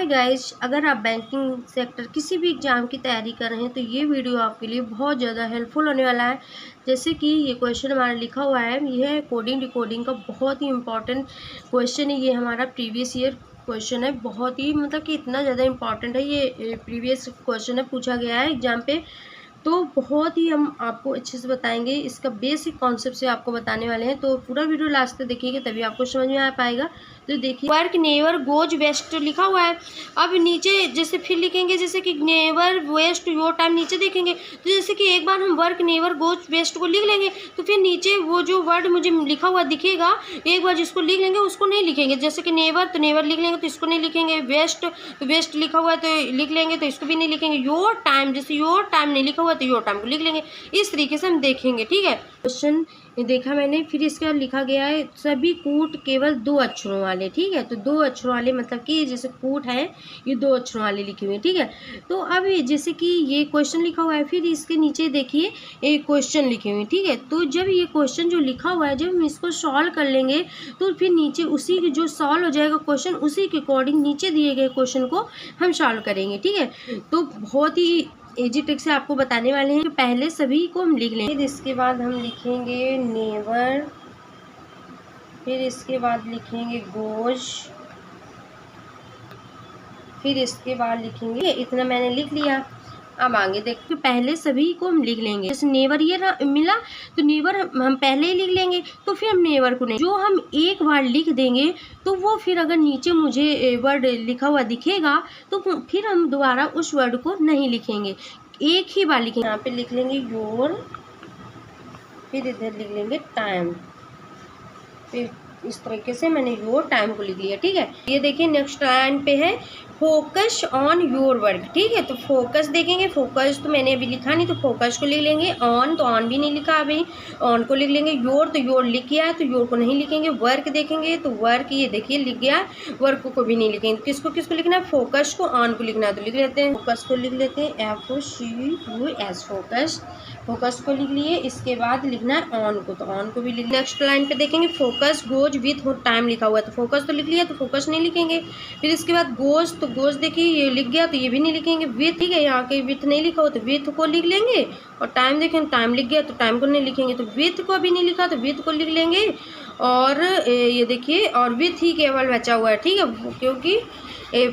Hi guys, अगर आप banking sector किसी भी एग्ज़ाम की तैयारी कर रहे हैं तो ये वीडियो आपके लिए बहुत ज़्यादा हेल्पफुल होने वाला है। जैसे कि ये क्वेश्चन हमारा लिखा हुआ है, ये है कोडिंग डिकोडिंग का बहुत ही इम्पोर्टेंट क्वेश्चन है। ये हमारा प्रीवियस ईयर क्वेश्चन है, बहुत ही मतलब कि इतना ज़्यादा इम्पॉर्टेंट है। ये प्रीवियस क्वेश्चन है, पूछा गया है एग्ज़ाम पे। तो बहुत ही हम आपको अच्छे से बताएंगे, इसका बेसिक कॉन्सेप्ट से आपको बताने वाले हैं। तो पूरा वीडियो लास्ट तक देखिएगा तभी आपको समझ में आ पाएगा। तो देखिए, वर्क नेवर गोज वेस्ट लिखा हुआ है। अब नीचे जैसे फिर लिखेंगे, जैसे कि नेवर वेस्ट योर टाइम, नीचे देखेंगे तो जैसे कि एक बार हम वर्क नेवर गोज वेस्ट को लिख लेंगे तो फिर नीचे वो जो वर्ड मुझे लिखा हुआ दिखेगा, एक बार जिसको लिख लेंगे उसको नहीं लिखेंगे। जैसे कि नेवर तो नेवर लिख लेंगे तो इसको नहीं लिखेंगे, वेस्ट तो वेस्ट लिखा हुआ है तो लिख लेंगे तो इसको भी नहीं लिखेंगे। योर टाइम, जैसे योर टाइम नहीं लिखा हुआ तो योर टाइम को लिख लेंगे। इस तरीके से हम देखेंगे, ठीक है। क्वेश्चन देखा मैंने, फिर इसके बाद लिखा गया है सभी कूट केवल 2 अक्षरों वाले, ठीक है। तो 2 अक्षरों वाले मतलब कि जैसे कूट है ये 2 अक्षरों वाले लिखे हुए हैं, ठीक है। तो अब जैसे कि ये क्वेश्चन लिखा हुआ है, फिर इसके नीचे देखिए एक क्वेश्चन लिखे हुए हैं, ठीक है। तो जब ये क्वेश्चन जो लिखा हुआ है, जब हम इसको सॉल्व कर लेंगे तो फिर नीचे उसी के जो सॉल्व हो जाएगा क्वेश्चन, उसी के अकॉर्डिंग नीचे दिए गए क्वेश्चन को हम सॉल्व करेंगे, ठीक है। तो बहुत ही इजी ट्रिक से आपको बताने वाले हैं। तो पहले सभी को हम लिख लेंगे, फिर इसके बाद हम लिखेंगे नेवर, फिर इसके बाद लिखेंगे गोज, फिर इसके बाद लिखेंगे, इतना मैंने लिख लिया। अब आगे देखिए, पहले सभी को हम लिख लेंगे। जैसे नेवर ये मिला तो नेवर हम पहले ही लिख लेंगे, तो फिर हम नेवर को नहीं, जो हम एक बार लिख देंगे तो वो फिर अगर नीचे मुझे वर्ड लिखा हुआ दिखेगा तो फिर हम दोबारा उस वर्ड को नहीं लिखेंगे, एक ही बार लिखेंगे। यहाँ पे लिख लेंगे योर, फिर इधर लिख लेंगे टाइम, फिर इस तरीके से मैंने योर टाइम को लिख लिया, ठीक है। ये देखिए नेक्स्ट लाइन पे है फोकस ऑन योर वर्क, ठीक है। तो फोकस देखेंगे, फोकस तो मैंने अभी लिखा नहीं तो फोकस को लिख लेंगे। ऑन तो ऑन भी नहीं लिखा अभी, ऑन को लिख लेंगे। योर तो योर लिख गया है तो योर को नहीं लिखेंगे। वर्क देखेंगे तो वर्क ये देखिए लिख गया, वर्क को भी नहीं लिखेंगे। किसको किसको लिखना है, फोकस को, ऑन को लिखना है तो लिख लेते हैं, फोकस को लिख लेते हैं, FOCUS फोकस, फोकस को लिख लिए। इसके बाद लिखना है ऑन को, तो ऑन को भी लिख। नेक्स्ट लाइन पे देखेंगे फोकस गोज विथ टाइम लिखा हुआ है तो फोकस तो लिख लिया तो फोकस नहीं लिखेंगे। फिर इसके बाद गोज, तो गोज देखिए ये लिख गया तो ये भी नहीं लिखेंगे। विथ, ठीक है, यहाँ के विथ नहीं लिखा हो तो विथ को लिख लेंगे। और टाइम देखें, टाइम लिख गया तो टाइम को नहीं लिखेंगे, तो विथ को भी नहीं लिखा तो विथ को लिख लेंगे। और ये देखिए, और विथ ही केवल बचा हुआ है, ठीक है, क्योंकि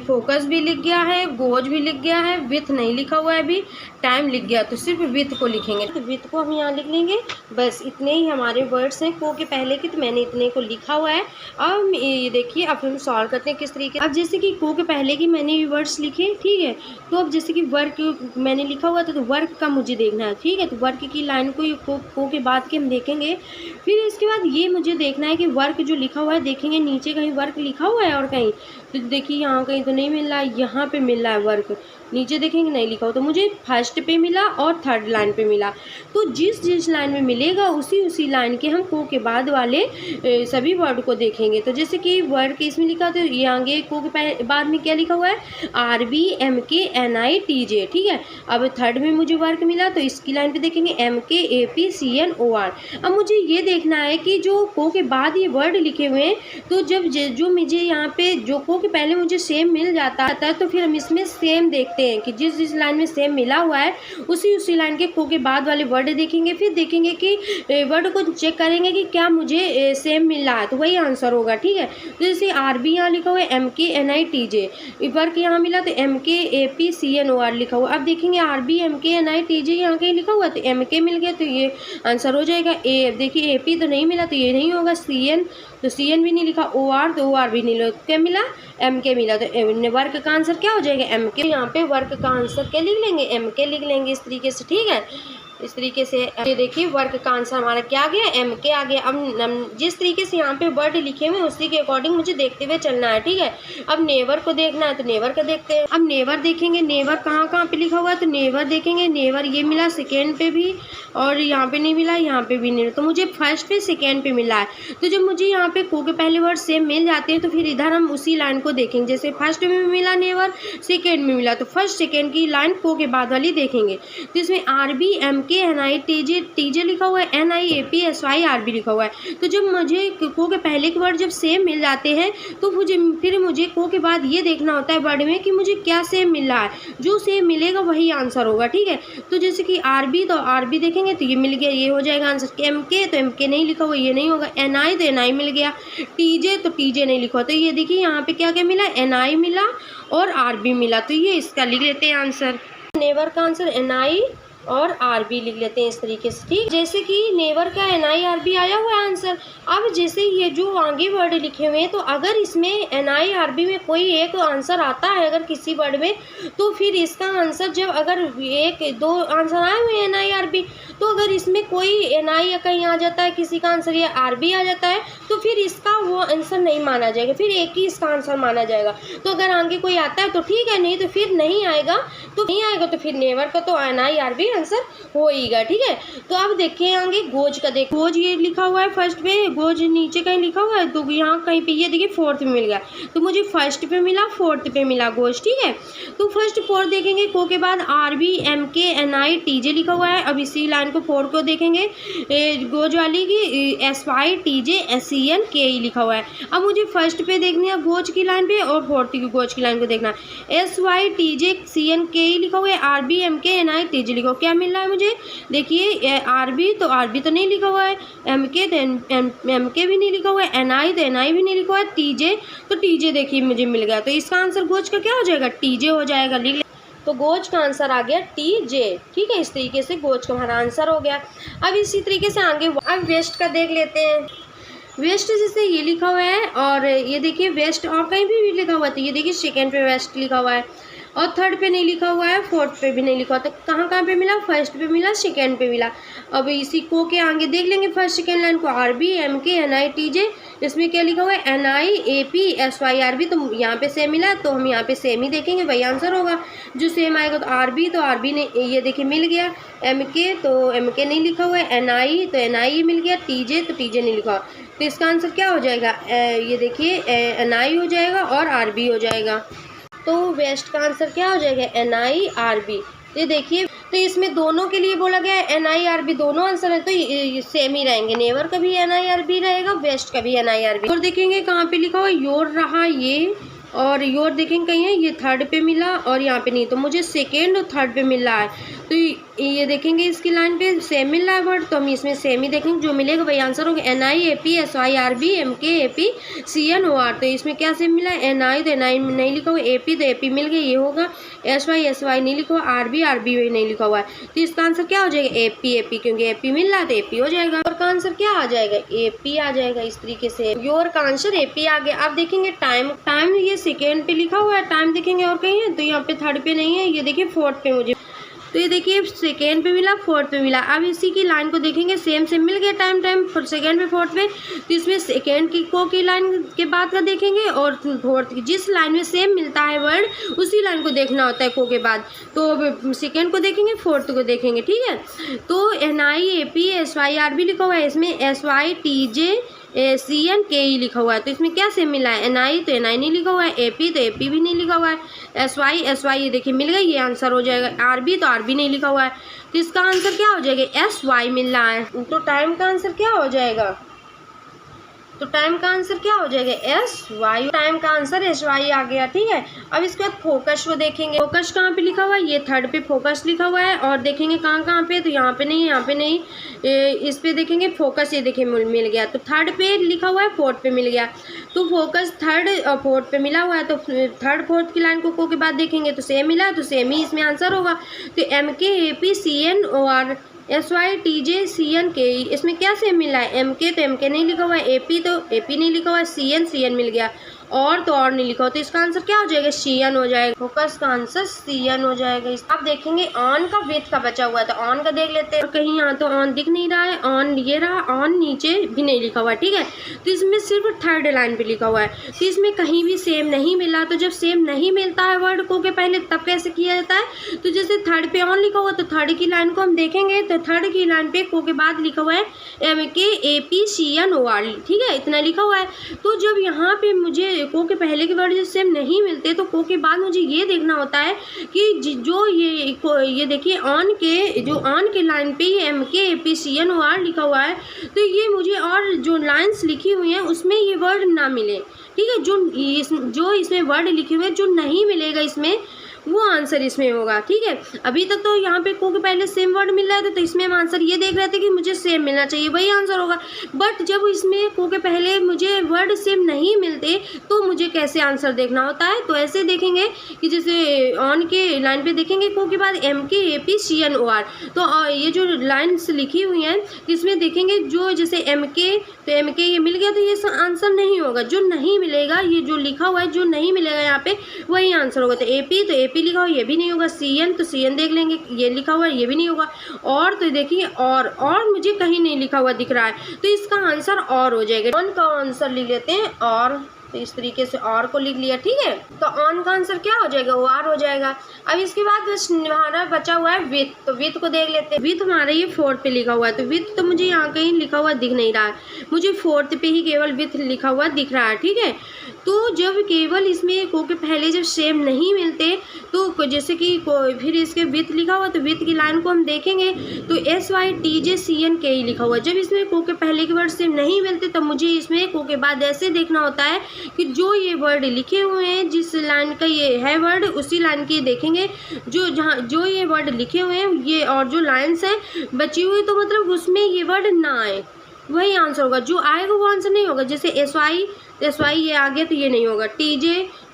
फोकस भी लिख गया है, गोज भी लिख गया है, विथ नहीं लिखा हुआ है अभी, टाइम लिख गया तो सिर्फ विथ को लिखेंगे। तो विथ को हम यहाँ लिख लेंगे। बस इतने ही हमारे वर्ड्स हैं को के पहले के, तो मैंने इतने को लिखा हुआ है। अब ये देखिए, अब हम सॉल्व करते हैं किस तरीके। अब जैसे कि को के पहले की मैंने ये वर्ड्स लिखे, ठीक है। तो अब जैसे कि वर्क मैंने लिखा हुआ था तो वर्क का मुझे देखना है, ठीक है। तो वर्क की लाइन को के बाद के हम देखेंगे। फिर इसके बाद ये मुझे देखना है कि वर्क जो लिखा हुआ है, देखेंगे नीचे कहीं वर्क लिखा हुआ है और कहीं, तो देखिए यहाँ कहीं तो नहीं मिल रहा है, यहाँ पे मिल रहा है वर्क, नीचे देखेंगे नहीं लिखा हो। तो मुझे फर्स्ट पे मिला और थर्ड लाइन पे मिला, तो जिस जिस लाइन में मिलेगा उसी लाइन के हम को के बाद वाले सभी वर्ड को देखेंगे। तो जैसे कि वर्क इसमें लिखा तो ये आगे को के बाद में क्या लिखा हुआ है, RBMKNITJ, ठीक है। अब थर्ड में मुझे वर्क मिला तो इसकी लाइन पे देखेंगे MKAPCNOR। अब मुझे ये देखना है कि जो को के बाद ये वर्ड लिखे हुए हैं, तो जब जो मुझे यहाँ पे जो को के पहले मुझे सेम मिल जाता है तो फिर हम इसमें सेम देखते हैं कि जिस जिस लाइन में सेम मिला हुआ है उसी लाइन के को के बाद वाले वर्ड देखेंगे। फिर देखेंगे कि वर्ड को चेक करेंगे कि क्या मुझे सेम मिल रहा है, तो वही आंसर होगा, ठीक है। तो जैसे RB यहाँ लिखा हुआ है MKNITJ, वर्क यहाँ मिला तो MKAPCNOR लिखा हुआ। अब देखेंगे RBMKNITJ यहाँ कहीं लिखा हुआ तो MK मिल गया तो ये आंसर हो जाएगा। देखिए AP तो नहीं मिला तो ये नहीं होगा, CN तो CN भी नहीं लिखा, OR तो OR भी नहीं लिखा, क्या मिला, MK मिला। तो वर्क का आंसर क्या हो जाएगा, MK। यहाँ पे वर्क का आंसर क्या लिख लेंगे, MK लिख लेंगे इस तरीके से, ठीक है। इस तरीके से ये देखिए वर्क का आंसर हमारा क्या आ गया, MK आ गया। अब जिस तरीके से यहाँ पे वर्ड लिखे हुए हैं उसी के अकॉर्डिंग मुझे देखते हुए चलना है, ठीक है। अब नेवर को देखना है तो नेवर का देखते हैं। अब नेवर देखेंगे, नेवर कहाँ पे लिखा हुआ है तो नेवर देखेंगे, नेवर ये मिला सेकेंड पे भी और यहाँ पे नहीं मिला, यहाँ पे भी नहीं, तो मुझे फर्स्ट पे सेकेंड पे मिला है। तो जब मुझे यहाँ पे को के पहले वर्ड सेम मिल जाते हैं तो फिर इधर हम उसी लाइन को देखेंगे। जैसे फर्स्ट में मिला नेवर, सेकेंड में मिला तो फर्स्ट सेकेंड की लाइन को के बाद वाली देखेंगे। तो इसमें RBMK MKNI TJ लिखा हुआ है, NIAPSYRB लिखा हुआ है। तो जब मुझे को के पहले के वर्ड जब सेम मिल जाते हैं तो फिर मुझे को के बाद ये देखना होता है वर्ड में कि मुझे क्या सेम मिल रहा है, जो सेम मिलेगा वही आंसर होगा। ठीक है, तो जैसे कि RB तो RB देखेंगे तो ये मिल गया, ये हो जाएगा आंसर। MK तो MK नहीं लिखा हुआ, ये नहीं होगा। NI तो NI मिल गया। TJ तो TJ नहीं लिखा हुआ, तो ये देखिए यहाँ पे क्या क्या मिला, NI मिला और RB मिला, तो ये इसका लिख लेते हैं आंसर। नेवर का आंसर NI और RB लिख लेते हैं इस तरीके से। ठीक, जैसे कि नेवर का NI RB आया हुआ है आंसर। अब जैसे ये जो आगे वर्ड लिखे हुए हैं तो अगर इसमें NI RB में कोई एक आंसर आता है अगर किसी वर्ड में, तो फिर इसका आंसर जब अगर एक दो आंसर आए हुए हैं NI RB, तो अगर इसमें कोई NI कहीं आ जाता है, किसी का आंसर या RB आ जाता है, तो फिर इसका वो आंसर नहीं माना जाएगा, फिर एक ही इसका आंसर माना जाएगा। तो अगर आगे कोई आता है तो ठीक है, नहीं तो फिर नहीं आएगा, तो फिर नेवर का तो NI RB आंसर होएगा। ठीक है, तो अब देखें आगे गोज का। देख, गोज ये लिखा हुआ है फर्स्ट पे, गोज नीचे कहीं लिखा हुआ है, तो यहाँ कहीं पे ये देखिए फोर्थ में मिल गया, तो मुझे फर्स्ट पे मिला, फोर्थ पे मिला गोज। ठीक है, तो फर्स्ट फोर्थ देखेंगे, को के बाद RB MKNI TJ लिखा हुआ है। अब इसी लाइन को फोर्थ को देखेंगे, गोज वाली की SY TJ SCN KE लिखा हुआ है। अब मुझे फर्स्ट पे देखनी है गोज की लाइन पे और फोर्थ की गोज की लाइन को देखना है। SY TJ CN KE लिखा हुआ है, RB MKNI TJ लिखा हुआ, क्या मिल रहा है मुझे, देखिए RB तो RB तो नहीं लिखा हुआ है, MK तो MK भी नहीं लिखा हुआ है, NI तो NI भी नहीं लिखा हुआ है, TJ तो TJ देखिए मुझे मिल गया। तो इसका आंसर गोज का क्या हो जाएगा, TJ हो जाएगा। लिख ले, तो गोज का आंसर आ गया TJ। ठीक है, इस तरीके से गोज का हमारा आंसर हो गया। अब इसी तरीके से आगे अब वेस्ट का देख लेते हैं। वेस्ट जैसे ये लिखा हुआ है और ये देखिए वेस्ट और कहीं भी लिखा हुआ है, तो ये देखिए सेकेंड पे वेस्ट लिखा हुआ है और थर्ड पे नहीं लिखा हुआ है, फोर्थ पे भी नहीं लिखा हुआ, तो कहाँ कहाँ पे मिला, फर्स्ट पे मिला, सेकेंड पे मिला। अब इसी को के आगे देख लेंगे फर्स्ट सेकेंड लाइन को, RB MKNI TJ, इसमें क्या लिखा हुआ है, NIAPSYRB, तो यहाँ पे सेम मिला, तो हम यहाँ पे सेम ही देखेंगे, वही आंसर होगा जो सेम आएगा। तो RB ने ये देखिए मिल गया, MK तो MK नहीं लिखा हुआ है, NI तो NI मिल गया, TJ तो TJ नहीं लिखा हुआ, तो इसका आंसर क्या हो जाएगा, ये देखिए NI हो जाएगा और RB हो जाएगा। तो वेस्ट का आंसर क्या हो जाएगा, NI RB। ये देखिए, तो इसमें दोनों के लिए बोला गया है NI RB, दोनों आंसर है तो ये सेम ही रहेंगे, नेवर का भी NI RB रहेगा, वेस्ट का भी NI RB। और देखेंगे कहाँ पे लिखा हुआ, योर रहा ये, और योर देखेंगे कहीं है, ये थर्ड पे मिला और यहाँ पे नहीं, तो मुझे सेकेंड और थर्ड पे मिल रहा है, तो ये देखेंगे इसकी लाइन पे सेम मिल रहा है वर्ड, तो हम इसमें सेम ही देखेंगे, जो मिलेगा वही आंसर होगा। NIAPSYRB MKAPCNOR, तो इसमें क्या सेम मिला है, NI तो NI नहीं लिखा हुआ, AP तो AP मिल गया, ये होगा। SY नहीं लिखा हुआ, RB नहीं लिखा हुआ है, तो इसका आंसर क्या हो जाएगा, AP, क्योंकि AP मिल रहा है तो AP हो जाएगा। और का आंसर क्या आ जाएगा, AP आ जाएगा। इस तरीके से योर का आंसर AP आ गया। अब देखेंगे टाइम ये सेकेंड पे लिखा हुआ है, टाइम देखेंगे और कहीं है, तो यहाँ पे थर्ड पे नहीं है, ये देखिए फोर्थ पे मुझे, तो ये देखिए सेकेंड पे मिला, फोर्थ पे मिला। अब इसी की लाइन को देखेंगे, सेम मिल गया टाइम सेकेंड पे फोर्थ पे, तो इसमें सेकेंड की को की लाइन के बाद का देखेंगे और फोर्थ की, जिस लाइन में सेम मिलता है वर्ड उसी लाइन को देखना होता है को के बाद, तो सेकेंड को देखेंगे, फोर्थ को देखेंगे। ठीक है, तो NIAPSYRB लिखा हुआ है, इसमें SY TJ CN KE लिखा हुआ है, तो इसमें क्या सेम मिला है, NI तो NI नहीं लिखा हुआ है, AP तो AP भी नहीं लिखा हुआ है, SY ये देखिए मिल गई, ये आंसर हो जाएगा। RB तो RB नहीं लिखा हुआ है, तो इसका आंसर क्या हो जाएगा, SY मिल रहा है। तो टाइम का आंसर क्या हो जाएगा, टाइम का आंसर SY, टाइम का आंसर SY आ गया। ठीक है, अब इसके बाद फोकस को देखेंगे, फोकस कहाँ पे लिखा हुआ है, ये थर्ड पे फोकस लिखा हुआ है, और देखेंगे कहाँ पे, तो यहाँ पे नहीं, यहाँ पे नहीं, इस पे देखेंगे फोकस, ये देखिए मिल गया, तो थर्ड पे लिखा हुआ है, फोर्थ पे मिल गया, तो फोकस थर्ड और फोर्थ पे मिला हुआ है, तो थर्ड फोर्थ की लाइन को के बाद देखेंगे तो सेम मिला, तो सेम ही इसमें आंसर होगा। तो MKAPCNOR SY TJ CN KE, इसमें क्या सेम मिला है, MK तो MK नहीं लिखा हुआ है, AP तो AP नहीं लिखा हुआ है, CN मिल गया, और तो और नहीं लिखा हो, तो इसका आंसर क्या हो जाएगा, CN हो जाएगा। फोकस का आंसर CN हो जाएगा। अब देखेंगे ऑन का विथ का बचा हुआ है, तो ऑन का देख लेते हैं, और कहीं यहाँ तो ऑन दिख नहीं रहा है, ऑन ये रहा, ऑन नीचे भी नहीं लिखा हुआ है। ठीक है, तो इसमें सिर्फ थर्ड लाइन पे लिखा हुआ है, तो इसमें कहीं भी सेम नहीं मिला, तो जब सेम नहीं मिलता है वर्ड को के पहले, तब कैसे किया जाता है, तो जैसे थर्ड पे ऑन लिखा हुआ, तो थर्ड की लाइन को हम देखेंगे, तो थर्ड की लाइन पे को के बाद लिखा हुआ है MKAPCNOR, ठीक है, इतना लिखा हुआ है, तो जब यहाँ पे मुझे को के पहले के वर्ड सेम नहीं मिलते तो को के बाद मुझे ये देखना होता है कि जो ये देखिए ऑन के लाइन पे ये MKAPCNOR लिखा हुआ है, तो ये मुझे और जो लाइंस लिखी हुई हैं उसमें ये वर्ड ना मिले, ठीक है। जो इसमें वर्ड लिखे हुए हैं जो नहीं मिलेगा इसमें, वो आंसर इसमें होगा, ठीक है। अभी तक तो यहाँ पे को के पहले सेम वर्ड मिल रहा है, तो इसमें हम आंसर ये देख रहे थे कि मुझे सेम मिलना चाहिए, वही आंसर होगा। बट जब इसमें को के पहले मुझे वर्ड सेम नहीं मिलते तो मुझे कैसे आंसर देखना होता है, तो ऐसे देखेंगे कि जैसे ऑन के लाइन पे देखेंगे को के बाद MKAPCNOR, तो ये जो लाइन्स लिखी हुई हैं इसमें देखेंगे जो जैसे MK, तो MK ये मिल गया तो ये आंसर नहीं होगा, जो नहीं मिलेगा ये जो लिखा हुआ है जो नहीं मिलेगा यहाँ पे वही आंसर होगा। तो AP, तो AP लिखा हुआ ये भी नहीं होगा। CN, तो CN देख लेंगे, ये लिखा हुआ है ये भी नहीं होगा। और तो देखिए और मुझे कहीं नहीं लिखा हुआ दिख रहा है, तो इसका आंसर और हो जाएगा। ऑन का आंसर लिख लेते हैं और, तो इस तरीके से और को लिख लिया, ठीक है। तो ऑन का आंसर क्या हो जाएगा, OR हो जाएगा। अब इसके बाद बस हमारा बचा हुआ है विथ, तो विथ को देख लेते हैं। विथ हमारा ये 4th पे लिखा हुआ है, तो विथ तो मुझे यहाँ कहीं लिखा हुआ दिख नहीं रहा है, मुझे 4th पे ही केवल विथ लिखा हुआ दिख रहा है, ठीक है। तो जब केवल इसमें को के पहले जब सेम नहीं मिलते तो जैसे कि फिर इसके विथ लिखा हुआ, तो विथ की लाइन को हम देखेंगे तो SYTJCNKE लिखा हुआ। जब इसमें को के पहले के वर्ड सेम नहीं मिलते तब मुझे इसमें को के बाद ऐसे देखना होता है कि जो ये वर्ड लिखे हुए हैं, जिस लाइन का ये है वर्ड उसी लाइन की देखेंगे, जो ये वर्ड लिखे हुए हैं ये और जो लाइन्स हैं बची हुई, तो मतलब उसमें ये वर्ड ना आए, वही आंसर होगा। जो आएगा वो आंसर नहीं होगा। जैसे SY ये आ गया तो ये नहीं होगा। TJ,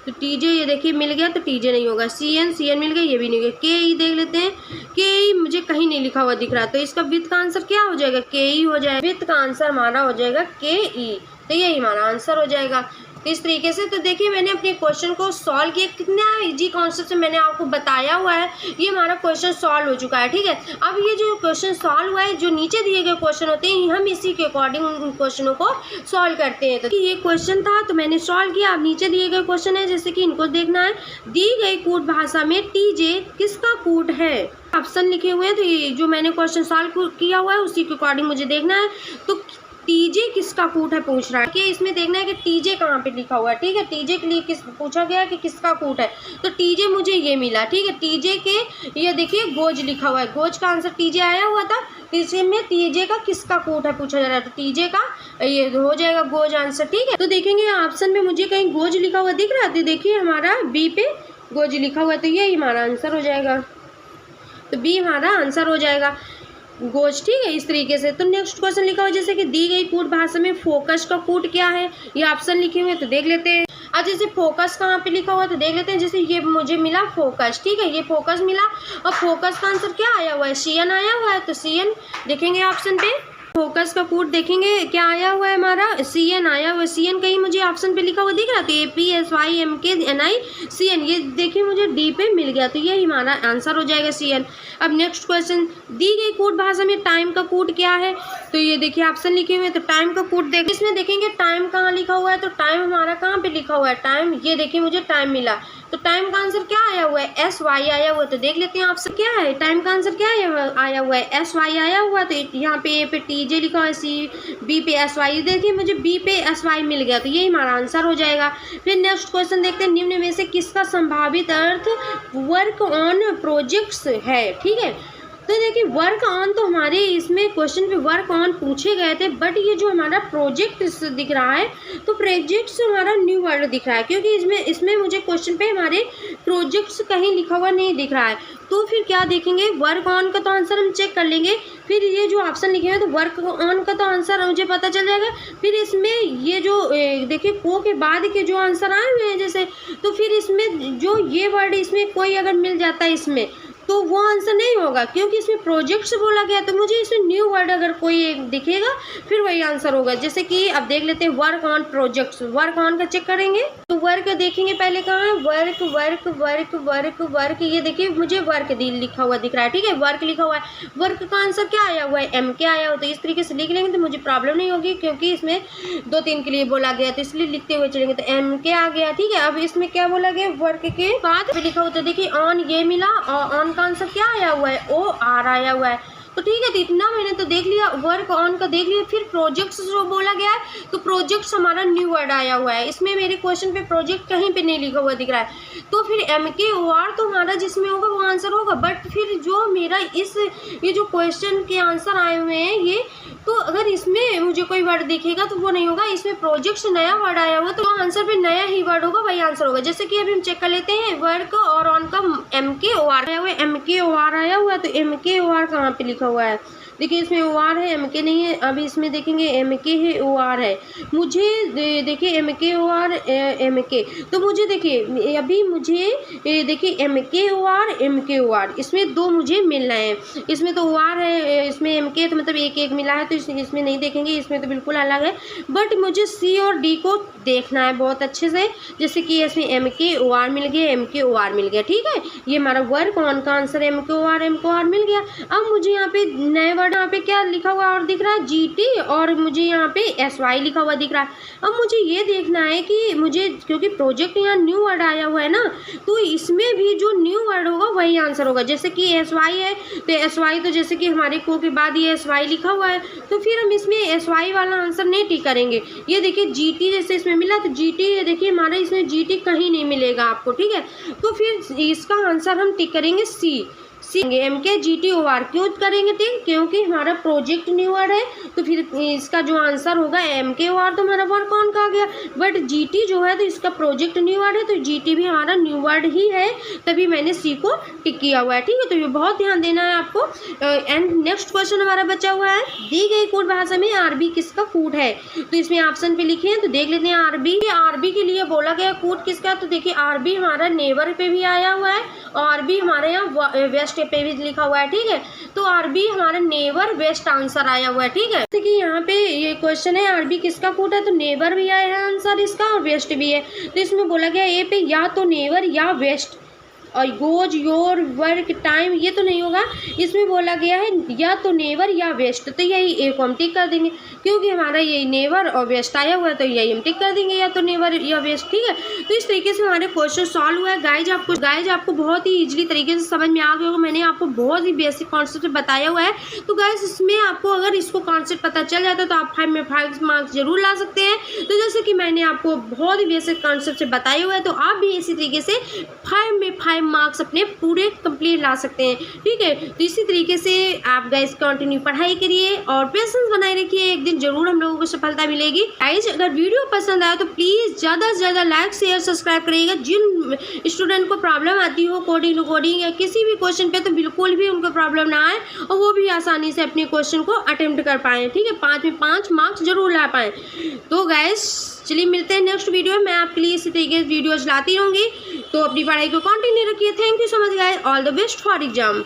तो TJ ये देखिए मिल गया तो TJ नहीं होगा। CN मिल गया, ये भी नहीं होगा। KE देख लेते हैं, KE मुझे कहीं नहीं लिखा हुआ दिख रहा, तो इसका विथ का आंसर क्या हो जाएगा, KE हो जाएगा। विथ का आंसर हमारा हो जाएगा KE, तो यही हमारा आंसर हो जाएगा। इस तरीके से तो देखिए मैंने अपने क्वेश्चन को सॉल्व किया, कितना इजी कॉन्सेप्ट से मैंने आपको बताया हुआ है, ये हमारा क्वेश्चन सॉल्व हो चुका है, ठीक है। अब ये जो क्वेश्चन सॉल्व हुआ है, जो नीचे दिए गए क्वेश्चन होते हैं हम इसी के अकॉर्डिंग उन क्वेश्चनों को सॉल्व करते हैं। तो ये क्वेश्चन था तो मैंने सॉल्व किया। अब नीचे दिए गए क्वेश्चन है जैसे कि इनको देखना है। दी गई कूट भाषा में TJ किसका कूट है, ऑप्शन लिखे हुए हैं, तो ये जो मैंने क्वेश्चन सॉल्व किया हुआ है उसी के अकॉर्डिंग मुझे देखना है। तो TJ किसका कूट है पूछ रहा है कि इसमें देखना है कि TJ कहाँ पे लिखा हुआ है, ठीक है। TJ के लिए पूछा गया कि किसका कूट है, तो TJ मुझे ये मिला, ठीक है। TJ के ये देखिए गोज लिखा हुआ है, गोज का आंसर TJ आया हुआ था, इसमें TJ का किसका कूट है पूछा जा रहा है, तो TJ का ये हो जाएगा गोज आंसर, ठीक है। तो देखेंगे ऑप्शन में मुझे कहीं गोज लिखा हुआ दिख रहा है, तो देखिए हमारा B पे गोज लिखा हुआ है, तो यही हमारा आंसर हो जाएगा। तो B हमारा आंसर हो जाएगा गोज, ठीक है। इस तरीके से तो नेक्स्ट क्वेश्चन लिखा हुआ जैसे कि दी गई कूट भाषा में फोकस का कूट क्या है, ये ऑप्शन लिखे हुए हैं तो देख लेते हैं। अब जैसे फोकस कहाँ पे लिखा हुआ तो देख लेते हैं। जैसे ये मुझे मिला फोकस, ठीक है, ये फोकस मिला और फोकस का आंसर क्या आया हुआ है, CN आया हुआ है, तो CN देखेंगे ऑप्शन पे। फोकस का कूट देखेंगे क्या आया हुआ है हमारा, CN आया हुआ है। CN कहीं मुझे ऑप्शन पे लिखा हुआ दिख रहा है, तो APSYMKNI CN, ये देखिए मुझे D पे मिल गया, तो ये हमारा आंसर हो जाएगा CN। अब नेक्स्ट क्वेश्चन, दी गई कूट भाषा में टाइम का कूट क्या है, तो ये देखिए ऑप्शन लिखे हुए हैं, तो टाइम का कूट देख इसमें देखेंगे टाइम कहाँ लिखा हुआ है, तो टाइम हमारा कहाँ पे लिखा हुआ है, टाइम, ये देखिए मुझे टाइम मिला, तो टाइम का आंसर क्या आया हुआ है, SY आया हुआ है, तो देख लेते हैं ऑप्शन क्या है, टाइम का आंसर क्या आया हुआ है, SY आया हुआ है, तो यहाँ पे A पे TJ लिखा हुआ है, B पे SY, देखिए मुझे B पे SY मिल गया, तो यही हमारा आंसर हो जाएगा। फिर नेक्स्ट क्वेश्चन देखते हैं, निम्न में से किसका संभावित अर्थ वर्क ऑन प्रोजेक्ट्स है, ठीक है। तो देखिए वर्क ऑन, तो हमारे इसमें क्वेश्चन पे वर्क ऑन पूछे गए थे, बट ये जो हमारा प्रोजेक्ट दिख रहा है तो प्रोजेक्ट्स हमारा न्यू वर्ड दिख रहा है, क्योंकि इसमें मुझे क्वेश्चन पे हमारे प्रोजेक्ट्स कहीं लिखा हुआ नहीं दिख रहा है। तो फिर क्या देखेंगे, वर्क ऑन का तो आंसर हम चेक कर लेंगे, फिर ये जो ऑप्शन लिखे हैं तो वर्क ऑन का तो आंसर मुझे पता चल जाएगा। फिर इसमें ये जो देखिए को के बाद के जो आंसर आए हुए हैं जैसे, तो फिर इसमें जो ये वर्ड इसमें कोई अगर मिल जाता है इसमें तो वो आंसर नहीं होगा, क्योंकि इसमें प्रोजेक्ट्स बोला गया, तो मुझे इसमें न्यू वर्ड अगर कोई एक दिखेगा फिर वही आंसर होगा। जैसे कि अब देख लेते हैं work on projects, work on का चेक करेंगे तो वर्क देखेंगे पहले कहाँ है, work work work work work, ये देखिए मुझे वर्क लिखा हुआ दिख रहा है, ठीक है, वर्क लिखा हुआ है। वर्क का आंसर क्या आया हुआ है, MK आया हुआ, तो इस तरीके से लिख लेंगे तो मुझे प्रॉब्लम नहीं होगी, क्योंकि इसमें 2-3 के लिए बोला गया तो इसलिए लिखते हुए चलेंगे, तो MK आ गया, ठीक है। अब इसमें क्या बोला गया, वर्क के बाद लिखा हुआ, तो देखिए ऑन ये मिला, और ऑन का आंसर क्या आया हुआ है, OR आया हुआ है, तो ठीक है, तो इतना मैंने तो देख लिया, वर्क ऑन का देख लिया। फिर प्रोजेक्ट्स जो बोला गया है, तो प्रोजेक्ट्स हमारा न्यू वर्ड आया हुआ है, इसमें मेरे क्वेश्चन पे प्रोजेक्ट कहीं पे नहीं लिखा हुआ दिख रहा है। तो फिर MKOR तो हमारा जिसमें होगा वो आंसर होगा। बट फिर जो मेरा ये जो क्वेश्चन के आंसर आए हुए हैं ये, तो अगर इसमें मुझे कोई वर्ड दिखेगा तो वो नहीं होगा। इसमें प्रोजेक्ट्स नया वर्ड आया हुआ, तो आंसर पे नया ही वर्ड होगा, वही आंसर होगा। जैसे कि अभी हम चेक कर लेते हैं, वर्क और ऑन का MKOR आया हुआ है, MKOR आया हुआ है, तो MKOR कहाँ पे लिखा हुआ है? देखिए इसमें OR है, MK नहीं है। अभी इसमें देखेंगे MK है, OR है। मुझे देखिए MKOR MK, तो मुझे देखिए अभी मुझे देखिए MKOR इसमें दो मुझे मिल रहे हैं। इसमें तो OR है, इसमें MK, तो मतलब एक एक मिला है, तो इसमें नहीं देखेंगे, इसमें तो बिल्कुल अलग है। बट मुझे C और D को देखना है बहुत अच्छे से। जैसे कि इसमें MKOR मिल गया, MKOR मिल गया, ठीक है। ये हमारा वर्क ऑन का आंसर MKOR मिल गया। अब मुझे यहाँ पे नए वर्ड यहाँ पे क्या लिखा हुआ और दिख रहा है? GT, और मुझे यहाँ पे SY लिखा हुआ दिख रहा है। अब मुझे ये देखना है कि मुझे, क्योंकि प्रोजेक्ट यहाँ न्यू वर्ड आया हुआ है ना, तो इसमें भी जो न्यू वर्ड होगा वही आंसर होगा। जैसे कि SY है, तो SY, तो जैसे कि हमारे को के बाद ये SY लिखा हुआ है, तो फिर हम इसमें SY वाला आंसर नहीं टिक करेंगे। ये देखिए GT जैसे इसमें मिला, तो GT देखिए हमारे इसमें GT कहीं नहीं मिलेगा आपको, ठीक है। तो फिर इसका आंसर हम टिक करेंगे C। MKGTOR क्यों करेंगे टिक? क्योंकि हमारा प्रोजेक्ट न्यू वर्ड है, तो फिर इसका जो आंसर होगा MKOR तो हमारा वर्क ऑन का आ गया। बट GT जो है तो इसका प्रोजेक्ट न्यू वर्ड है, तो GT भी हमारा न्यू वर्ड ही है, तभी मैंने C को टिक किया हुआ है, ठीक है। तो ये बहुत ध्यान देना है आपको। एंड नेक्स्ट क्वेश्चन हमारा बचा हुआ है, दी गई कोड भाषा में RB किसका कोड है? तो इसमें ऑप्शन पे लिखे हैं, तो देख लेते हैं। RB के लिए बोला गया कोड किसका? तो देखिए RB हमारा नेवर पे भी आया हुआ है, और RB हमारे यहाँ वेस्ट पे भी लिखा हुआ है, ठीक है। तो RB हमारा नेवर वेस्ट आंसर आया हुआ है, ठीक है। तो कि यहाँ पे ये क्वेश्चन है RB किसका कोड है, तो नेवर भी आया है आंसर इसका, और वेस्ट भी है। तो इसमें बोला गया ए पे या तो नेवर या वेस्ट, और गोज योर वर्क टाइम ये तो नहीं होगा। इसमें बोला गया है या तो नेवर या वेस्ट, तो यही ए को हम टिक कर देंगे, क्योंकि हमारा यही नेवर और वेस्ट आया हुआ है, तो यही हम टिक कर देंगे, या तो नेवर या वेस्ट, ठीक है। तो इस तरीके से हमारे क्वेश्चन सॉल्व हुआ है। गाइज आपको बहुत ही इजीली तरीके से समझ में आ गया होगा। मैंने आपको बहुत ही बेसिक कॉन्सेप्ट बताया हुआ है। तो गाइज इसमें आपको अगर इसको कॉन्सेप्ट पता चल जाता है तो आप 5 में 5 मार्क्स जरूर ला सकते हैं। तो जैसे कि मैंने आपको बहुत ही बेसिक कॉन्सेप्ट से बताया हुआ है, तो आप भी इसी तरीके से 5 में 5 मार्क्स अपने पूरे कंप्लीट ला सकते हैं, ठीक है। तो इसी तरीके से आप गाइस कंटिन्यू पढ़ाई करिए और पेशेंस बनाए रखिए, एक दिन जरूर हम लोगों को सफलता मिलेगी। गाइस अगर वीडियो पसंद आया तो प्लीज ज़्यादा से ज़्यादा लाइक शेयर सब्सक्राइब करिएगा। जिन स्टूडेंट को प्रॉब्लम आती हो कोडिंग या किसी भी क्वेश्चन पे, तो बिल्कुल भी उनको प्रॉब्लम ना आए और वो भी आसानी से अपने क्वेश्चन को अटेम्प्ट कर पाएँ, ठीक है। 5 में 5 मार्क्स जरूर ला पाएँ। तो गाइस चलिए मिलते हैं नेक्स्ट वीडियो में। मैं आपके लिए इसी तरीके से वीडियोज लाती रहूँगी, तो अपनी पढ़ाई को कंटिन्यू रखिए। Thank you so much guys, all the best for exam.